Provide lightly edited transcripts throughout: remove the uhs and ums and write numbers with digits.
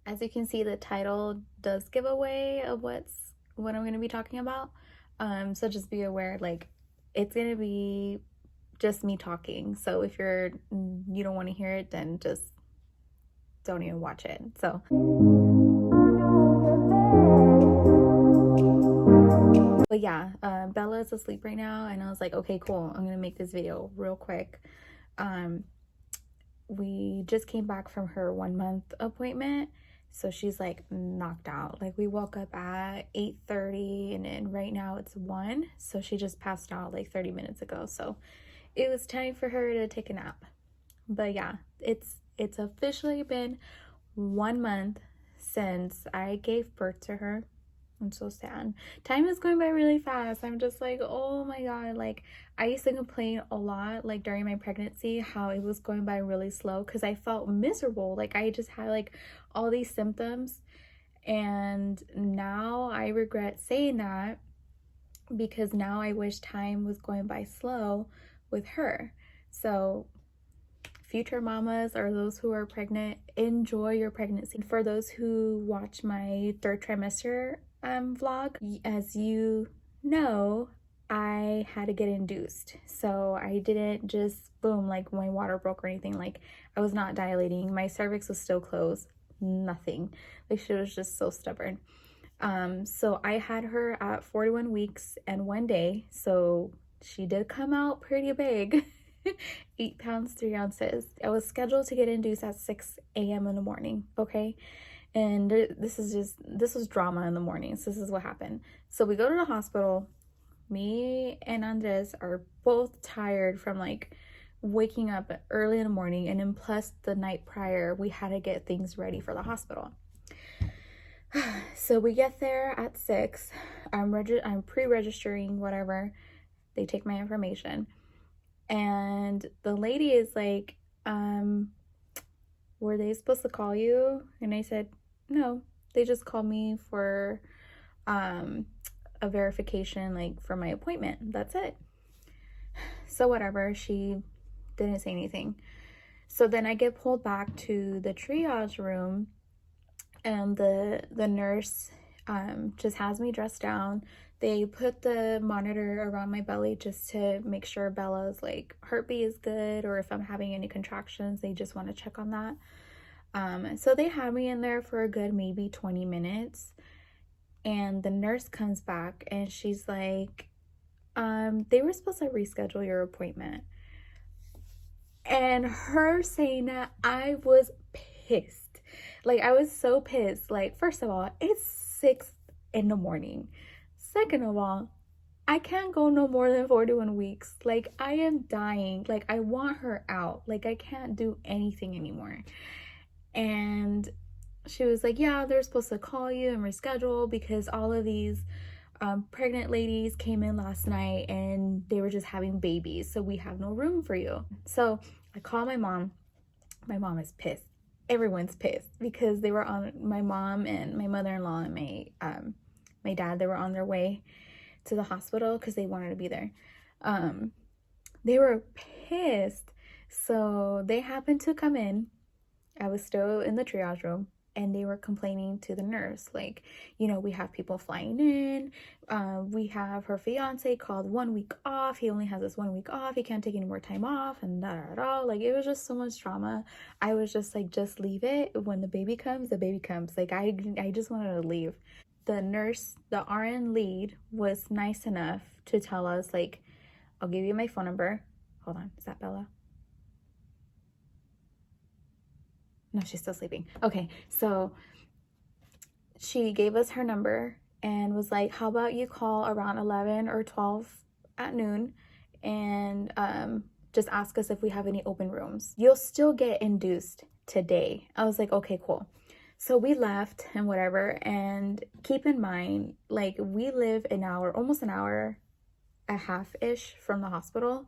As you can see, the title does give away of what I'm going to be talking about. So just be aware, like, it's going to be just me talking. So if you don't want to hear it, then just don't even watch it. So but yeah, Bella is asleep right now, and I was like, okay, cool, I'm gonna make this video real quick. We just came back from her 1 month appointment, so she's like knocked out. Like, we woke up at 8:30 and then right now it's 1, so she just passed out like 30 minutes ago. So it was time for her to take a nap. But yeah, it's officially been 1 month since I gave birth to her. I'm so sad. Time is going by really fast. I'm just like, oh my god. Like, I used to complain a lot, like, during my pregnancy, how it was going by really slow because I felt miserable. Like, I just had like all these symptoms, and now I regret saying that because now I wish time was going by slow with her. So future mamas or those who are pregnant, enjoy your pregnancy. For those who watch my 3rd trimester vlog, as you know, I had to get induced. So I didn't just boom, like my water broke or anything. Like, I was not dilating. My cervix was still closed. Nothing. Like, she was just so stubborn. So I had her at 41 weeks and 1 day. So she did come out pretty big. 8 pounds 3 ounces. I was scheduled to get induced at 6 a.m. in the morning. Okay, and this was drama in the mornings. This is what happened. So we go to the hospital. Me and Andres are both tired from like waking up early in the morning, and then plus the night prior we had to get things ready for the hospital. So we get there at 6. I'm pre-registering, whatever. They take my information. And the lady is like, were they supposed to call you? And I said, no, they just called me for a verification, like for my appointment. That's it. So whatever, she didn't say anything. So then I get pulled back to the triage room, and the nurse just has me dressed down. They put the monitor around my belly just to make sure Bella's like heartbeat is good, or if I'm having any contractions, they just want to check on that. So they had me in there for a good maybe 20 minutes, and the nurse comes back and she's like, they were supposed to reschedule your appointment. And her saying that, I was pissed. Like, I was so pissed. Like, first of all, it's 6 in the morning. Second of all, I can't go no more than 41 weeks. Like, I am dying. Like, I want her out. Like, I can't do anything anymore. And she was like, yeah, they're supposed to call you and reschedule because all of these pregnant ladies came in last night and they were just having babies, so we have no room for you. So I call my mom. My mom is pissed. Everyone's pissed because they were on, my mom and my mother-in-law and my dad, they were on their way to the hospital because they wanted to be there. They were pissed. So they happened to come in. I was still in the triage room, and they were complaining to the nurse, like, you know, we have people flying in. We have her fiance called 1 week off. He only has this 1 week off. He can't take any more time off, and da da da. Like, it was just so much drama. I was just like, just leave it. When the baby comes, the baby comes. Like, I just wanted to leave. The nurse, the RN lead, was nice enough to tell us, like, I'll give you my phone number. Hold on, is that Bella? No, she's still sleeping. Okay, so she gave us her number and was like, how about you call around 11 or 12 at noon and just ask us if we have any open rooms. You'll still get induced today. I was like, okay, cool. So we left and whatever, and keep in mind, like, we live an hour, almost an hour a half-ish from the hospital.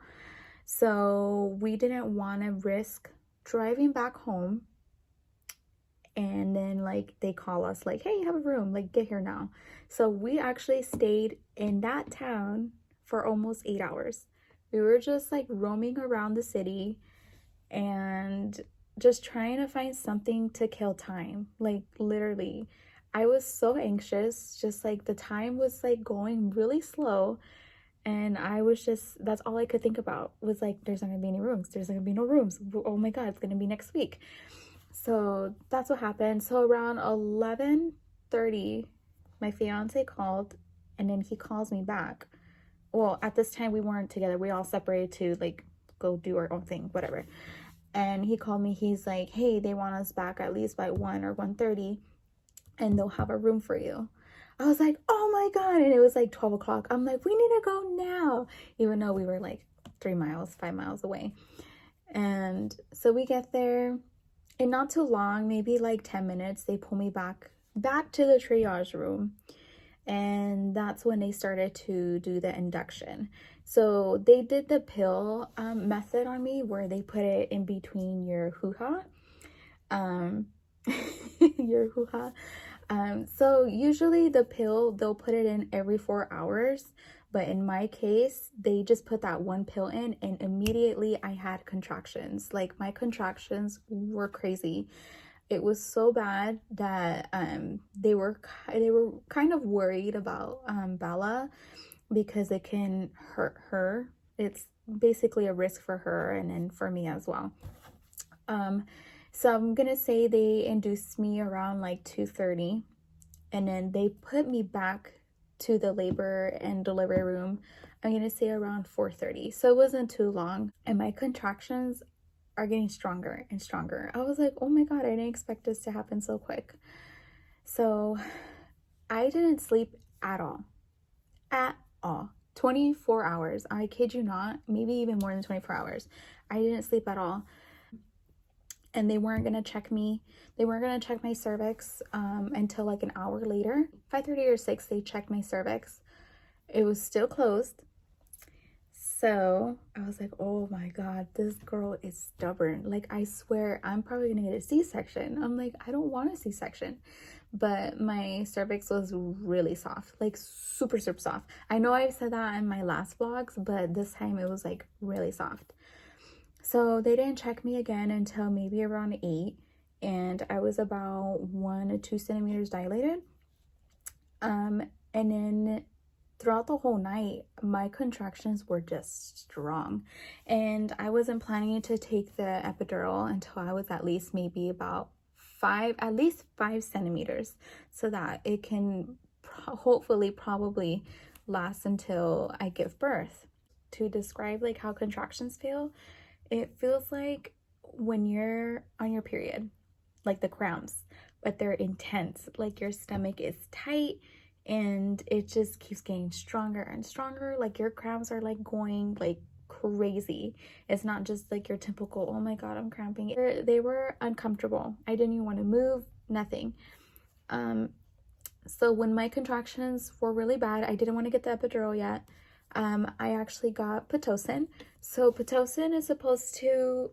So we didn't want to risk driving back home and then like they call us like, hey, you have a room, like, get here now. So we actually stayed in that town for almost 8 hours. We were just like roaming around the city, and just trying to find something to kill time. Like, literally, I was so anxious, just like the time was like going really slow. And I was just, that's all I could think about was like, there's not gonna be any rooms. There's not gonna be no rooms. Oh my God, it's gonna be next week. So that's what happened. So around 11:30, my fiance called, and then he calls me back. Well, at this time we weren't together. We all separated to like go do our own thing, whatever. And he called me. He's like, hey, they want us back at least by 1 or 1:30, and they'll have a room for you. I was like, oh my God. And it was like 12 o'clock. I'm like, we need to go now, even though we were like 5 miles away. And so we get there, and not too long, maybe like 10 minutes, they pull me back to the triage room. And that's when they started to do the induction. So they did the pill method on me, where they put it in between your hoo-ha. Your hoo-ha. So usually the pill, they'll put it in every 4 hours. But in my case, they just put that one pill in, and immediately I had contractions. Like, my contractions were crazy. It was so bad that they were kind of worried about Bella, because it can hurt her. It's basically a risk for her, and then for me as well. So I'm gonna say they induced me around like 2:30, and then they put me back to the labor and delivery room, I'm gonna say around 4:30. So it wasn't too long, and my contractions are getting stronger and stronger. I was like, oh my God, I didn't expect this to happen so quick. So I didn't sleep at all. 24 hours. I kid you not, maybe even more than 24 hours. I didn't sleep at all. And they weren't gonna check me. They weren't gonna check my cervix until like an hour later. 5:30 or 6, they checked my cervix. It was still closed. So I was like, oh my God, this girl is stubborn. Like, I swear I'm probably gonna get a C-section. I'm like, I don't want a C-section. But my cervix was really soft, like super, super soft. I know I've said that in my last vlogs, but this time it was like really soft. So they didn't check me again until maybe around 8, and I was about 1 to 2 centimeters dilated. And then throughout the whole night, my contractions were just strong, and I wasn't planning to take the epidural until I was at least maybe about 5 centimeters, so that it can hopefully probably last until I give birth. To describe like how contractions feel, it feels like when you're on your period, like the cramps, but they're intense. Like, your stomach is tight, and it just keeps getting stronger and stronger. Like, your cramps are like going like crazy. It's not just like your typical, oh my God, I'm cramping. They were uncomfortable. I didn't even want to move, nothing. So when my contractions were really bad, I didn't want to get the epidural yet. I actually got Pitocin. So Pitocin is supposed to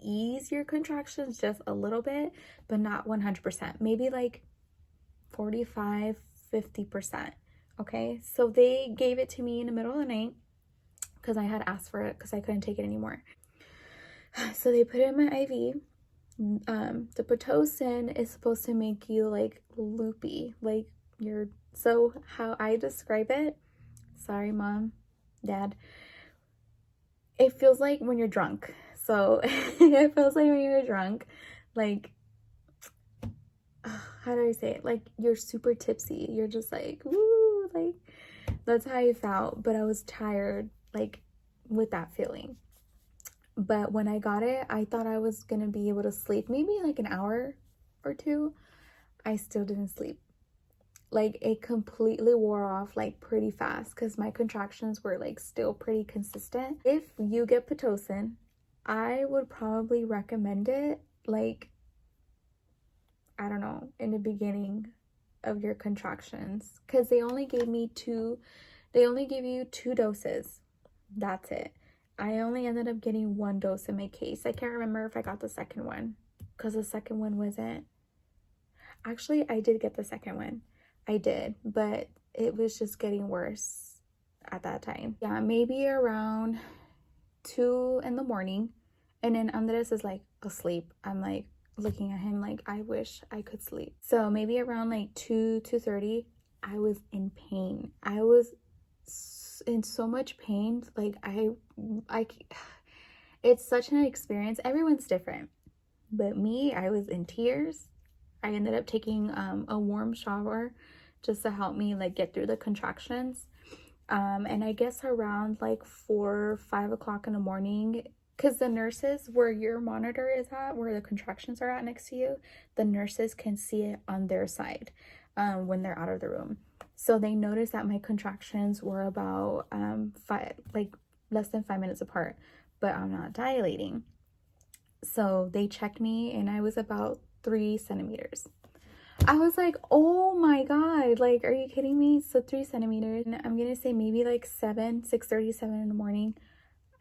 ease your contractions just a little bit, but not 100%. Maybe like 45-50%. Okay, so they gave it to me in the middle of the night because I had asked for it because I couldn't take it anymore. So they put it in my IV. The Pitocin is supposed to make you like loopy, like so how I describe it, sorry mom, dad, it feels like when you're drunk. So it feels like when you're drunk, like, how do I say it? Like, you're super tipsy. You're just like, woo, like, that's how I felt. But I was tired, like, with that feeling. But when I got it, I thought I was gonna be able to sleep maybe like an hour or 2. I still didn't sleep. Like, it completely wore off like pretty fast because my contractions were like still pretty consistent. If you get Pitocin, I would probably recommend it like, I don't know, in the beginning of your contractions, because they only give you 2 doses. That's it. I only ended up getting 1 dose in my case. I can't remember if I got the second one, because the second one wasn't, actually I did get the second one. I did, but it was just getting worse at that time. Yeah, maybe around 2 in the morning, And then Andres is like asleep. I'm like looking at him like, I wish I could sleep. So maybe around like 2:30, I was in pain. I was in so much pain. Like it's such an experience. Everyone's different. But me, I was in tears. I ended up taking a warm shower just to help me like get through the contractions. And I guess around like 4 or 5 o'clock in the morning, because the nurses, where your monitor is at, where the contractions are at next to you, the nurses can see it on their side when they're out of the room. So they noticed that my contractions were about less than 5 minutes apart, but I'm not dilating. So they checked me and I was about 3 centimeters. I was like, oh my God, like, are you kidding me? So 3 centimeters. And I'm gonna say maybe like 6:37 in the morning.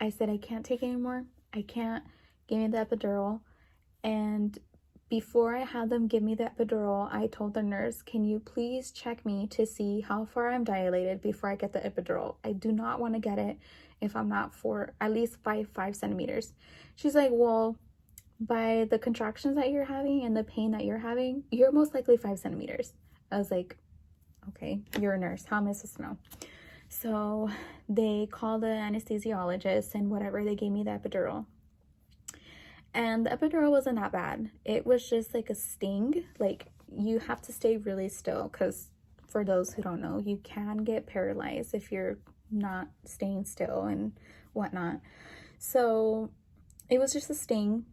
I said, I can't take anymore. I can't. Give me the epidural. And before I had them give me the epidural, I told the nurse, can you please check me to see how far I'm dilated before I get the epidural? I do not want to get it if I'm not for at least 5 centimeters. She's like, well, by the contractions that you're having and the pain that you're having, you're most likely 5 centimeters. I was like, okay, you're a nurse. How am I supposed to know? So they called the anesthesiologist and whatever, they gave me the epidural. And the epidural wasn't that bad. It was just like a sting. Like, you have to stay really still because for those who don't know, you can get paralyzed if you're not staying still and whatnot. So it was just a sting.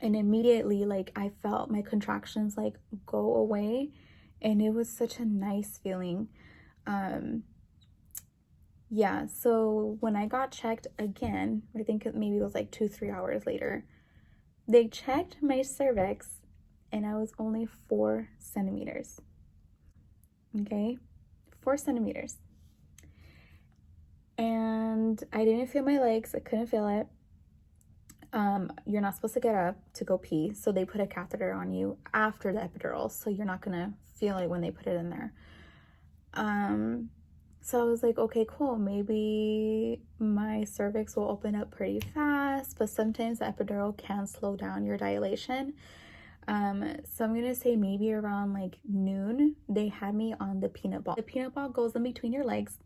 And immediately, like, I felt my contractions like go away, and it was such a nice feeling. Yeah, so when I got checked again, I think maybe it was like 2-3 hours later, they checked my cervix and I was only 4 centimeters. Okay, 4 centimeters. And I didn't feel my legs. I couldn't feel it. You're not supposed to get up to go pee, so they put a catheter on you after the epidural, so you're not gonna feel it when they put it in there. So I was like, okay, cool, maybe my cervix will open up pretty fast, but sometimes the epidural can slow down your dilation. So I'm gonna say maybe around like noon, they had me on the peanut ball. The peanut ball goes in between your legs.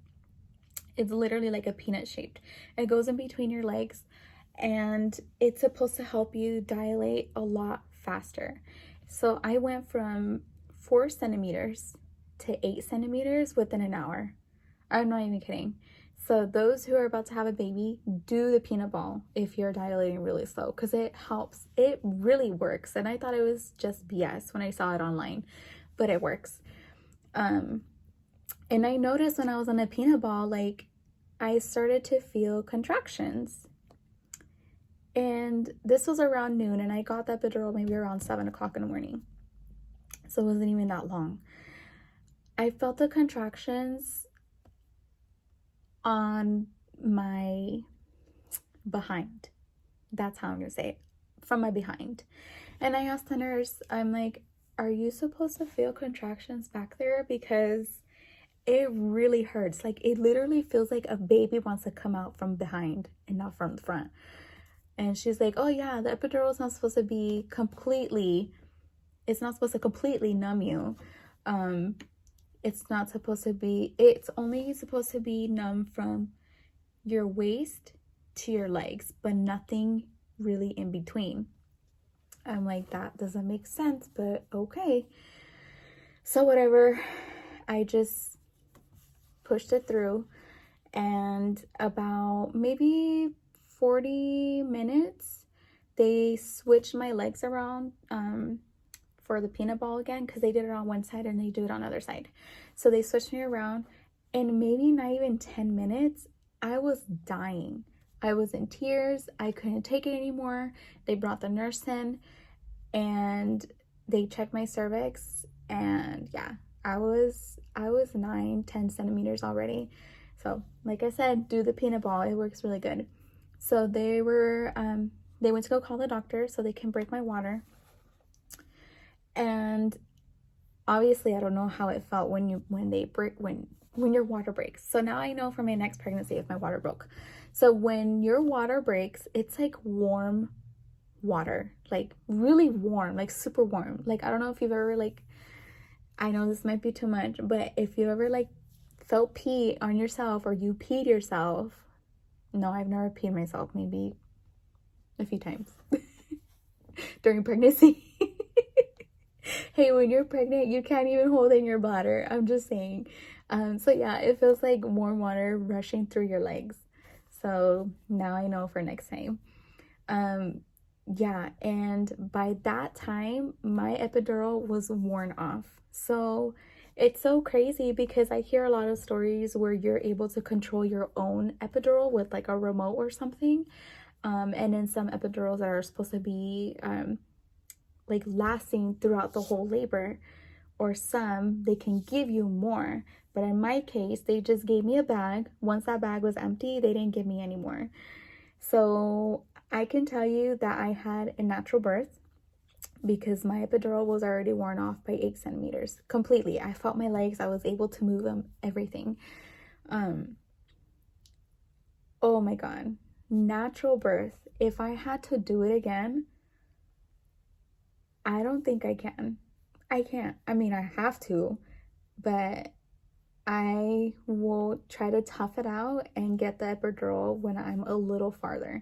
It's literally like a peanut shaped. It goes in between your legs, and it's supposed to help you dilate a lot faster. So I went from 4 centimeters to 8 centimeters within an hour. I'm not even kidding. So those who are about to have a baby, do the peanut ball if you're dilating really slow, because it helps. It really works. And I thought it was just BS when I saw it online, but it works. And I noticed when I was on the peanut ball, like, I started to feel contractions. And this was around noon, and I got the epidural maybe around 7 o'clock in the morning. So it wasn't even that long. I felt the contractions on my behind. That's how I'm gonna say it. From my behind. And I asked the nurse, I'm like, are you supposed to feel contractions back there? Because it really hurts. Like, it literally feels like a baby wants to come out from behind and not from the front. And she's like, oh yeah, the epidural is not supposed to be completely, it's not supposed to completely numb you. It's not supposed to be, it's only supposed to be numb from your waist to your legs, but nothing really in between. I'm like, that doesn't make sense, but okay. So whatever, I just pushed it through, and about maybe 40 minutes, they switched my legs around for the peanut ball again, because they did it on one side and they do it on the other side. So they switched me around, and maybe not even 10 minutes, I was dying. I was in tears. I couldn't take it anymore. They brought the nurse in and they checked my cervix, and yeah, I was 9-10 centimeters already. So like I said, do the peanut ball. It works really good. So they went to go call the doctor so they can break my water. And obviously I don't know how it felt when when your water breaks. So now I know for my next pregnancy if my water broke. So when your water breaks, it's like warm water, like really warm, like super warm. Like, I don't know if you've ever, like, I know this might be too much, but if you ever like felt pee on yourself or you peed yourself. No, I've never peed myself, maybe a few times during pregnancy. Hey, when you're pregnant, you can't even hold in your bladder. I'm just saying. So yeah, it feels like warm water rushing through your legs. So now I know for next time. Yeah, and by that time, my epidural was worn off. So it's so crazy because I hear a lot of stories where you're able to control your own epidural with like a remote or something. And then some epidurals that are supposed to be like lasting throughout the whole labor, or some they can give you more. But in my case, they just gave me a bag. Once that bag was empty, they didn't give me any more. So I can tell you that I had a natural birth because my epidural was already worn off by 8 centimeters completely. I felt my legs, I was able to move them, everything. Oh my God, natural birth. If I had to do it again, I don't think I can. I can't. I mean, I have to, but I will try to tough it out and get the epidural when I'm a little farther.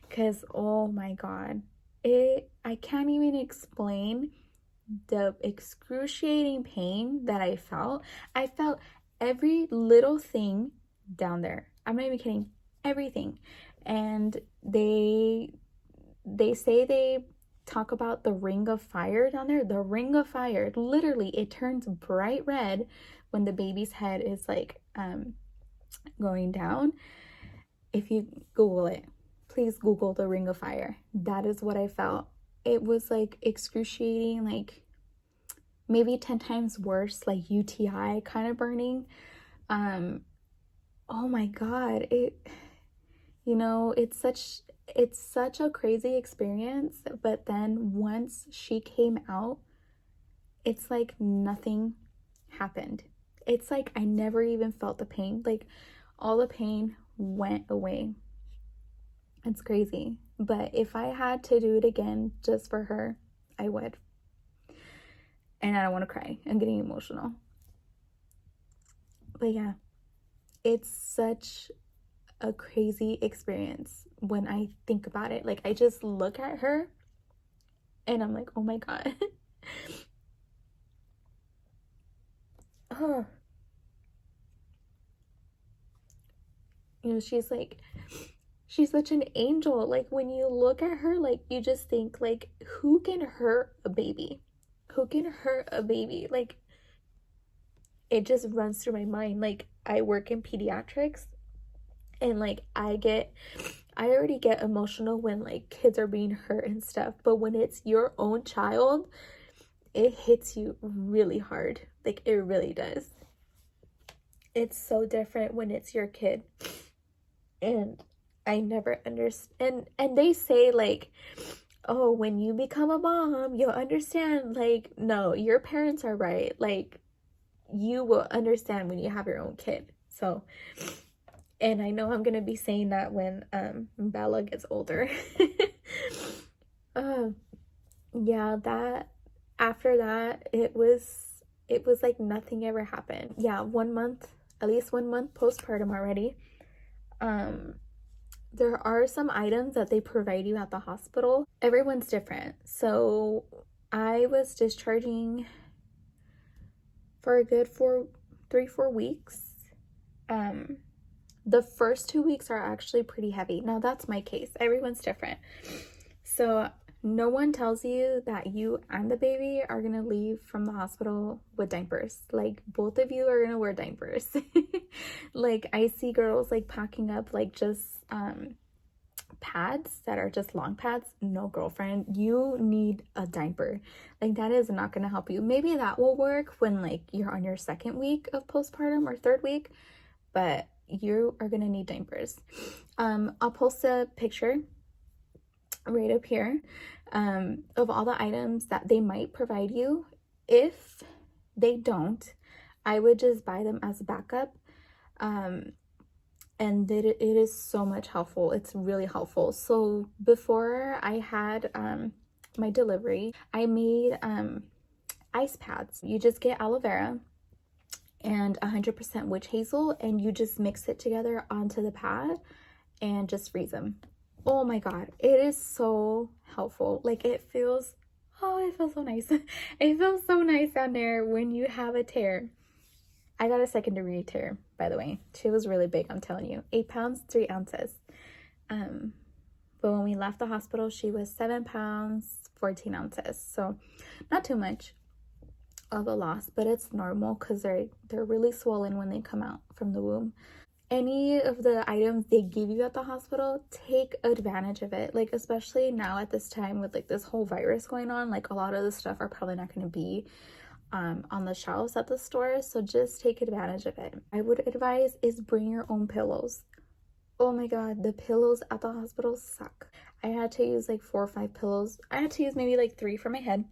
Because, oh my God, I can't even explain the excruciating pain that I felt. I felt every little thing down there. I'm not even kidding. Everything. And they say they talk about the ring of fire down there. The ring of fire, literally, it turns bright red when the baby's head is like going down. If you Google it, please Google the ring of fire. That is what I felt. It was like excruciating, like maybe 10 times worse, like UTI kind of burning. Oh my God, it's such a crazy experience. But then once she came out, it's like nothing happened. It's like I never even felt the pain. Like all the pain went away. It's crazy. But if I had to do it again just for her, I would. And I don't want to cry. I'm getting emotional. But yeah, it's such a crazy experience when I think about it. Like, I just look at her and I'm like, oh my God. Oh. She's such an angel. Like, when you look at her, like, you just think, like, who can hurt a baby? Who can hurt a baby? Like, it just runs through my mind. Like, I work in pediatrics, and like I already get emotional when like kids are being hurt and stuff, but when it's your own child, it hits you really hard. Like, it really does. It's so different when it's your kid. And I never understand. And they say like, oh, when you become a mom, you'll understand. Like, no, your parents are right. Like, you will understand when you have your own kid. So, and I know I'm gonna be saying that when Bella gets older. Yeah, that after that, it was like nothing ever happened. Yeah, 1 month, at least 1 month postpartum already. There are some items that they provide you at the hospital. Everyone's different. So I was discharging for a good 3-4 weeks. The first 2 weeks are actually pretty heavy. Now, that's my case. Everyone's different. So no one tells you that you and the baby are going to leave from the hospital with diapers. Like, both of you are going to wear diapers. Like, I see girls like packing up like just pads that are just long pads. No, girlfriend, you need a diaper. Like, that is not going to help you. Maybe that will work when like you're on your 2nd week of postpartum or 3rd week, but you are going to need diapers. I'll post a picture right up here of all the items that they might provide you. If they don't, I would just buy them as a backup. And it is so much helpful. It's really helpful. So before I had my delivery, I made ice pads. You just get aloe vera and 100% witch hazel, and you just mix it together onto the pad and just freeze them. Oh my god, it is so helpful. Like, it feels so nice. It feels so nice down there when you have a tear. I got a secondary tear, by the way. She was really big, I'm telling you. 8 pounds, 3 ounces. But when we left the hospital, she was 7 pounds, 14 ounces. So not too much of a loss, but it's normal because they're really swollen when they come out from the womb. Any of the items they give you at the hospital, take advantage of it. Like, especially now at this time with like this whole virus going on, like a lot of the stuff are probably not going to be on the shelves at the store, so just take advantage of it. I would advise is bring your own pillows. Oh my god, the pillows at the hospital suck. I had to use like 4 or 5 pillows. I had to use maybe like 3 for my head,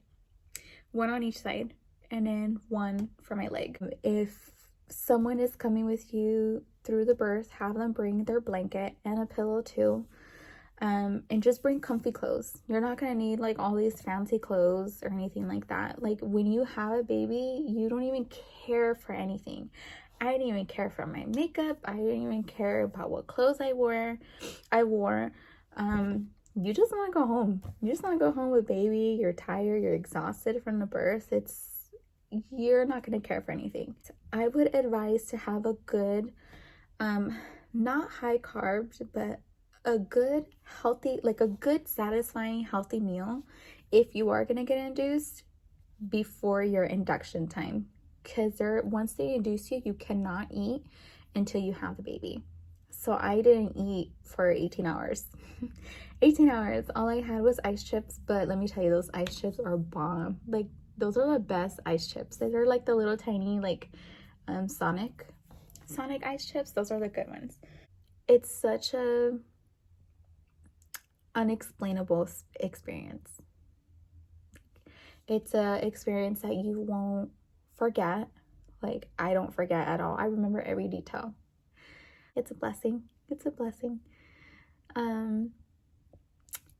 1 on each side, and then 1 for my leg. If someone is coming with you through the birth, have them bring their blanket and a pillow too. And just bring comfy clothes. You're not gonna need like all these fancy clothes or anything like that. Like, when you have a baby, you don't even care for anything. I didn't even care for my makeup. I didn't even care about what clothes I wore. You just want to go home. You just want to go home with baby. You're tired, you're exhausted from the birth. You're not gonna care for anything. I would advise to have a good not high carbs, but a good healthy, like a good satisfying healthy meal if you are going to get induced before your induction time, because once they induce you, you cannot eat until you have the baby. So I didn't eat for 18 hours. 18 hours, all I had was ice chips. But let me tell you, those ice chips are bomb. Like, those are the best ice chips. They're like the little tiny like Sonic ice chips. Those are the good ones. It's such a unexplainable experience. It's a experience that you won't forget. Like, I don't forget at all. I remember every detail. It's a blessing. It's a blessing.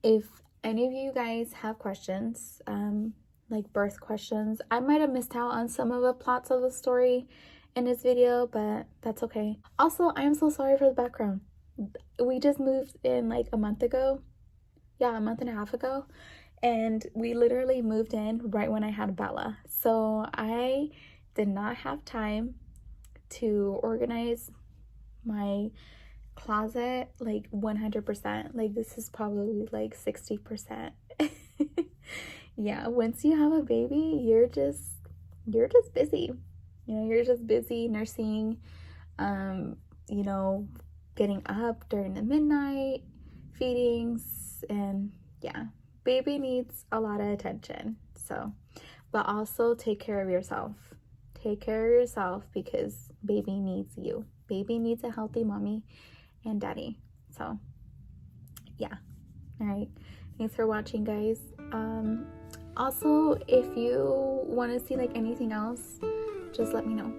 If any of you guys have questions, like birth questions, I might have missed out on some of the plots of the story in this video, but that's okay. Also, I am so sorry for the background. We just moved in like a month ago. Yeah, a month and a half ago, and we literally moved in right when I had Bella. So I did not have time to organize my closet like 100%. Like, this is probably like 60%. Yeah, once you have a baby, you're just busy. You're just busy nursing, getting up during the midnight feedings, and yeah, baby needs a lot of attention. So, but also take care of yourself. Take care of yourself, because baby needs you. Baby needs a healthy mommy and daddy. So yeah. All right, thanks for watching, guys. Also, if you want to see like anything else, just let me know.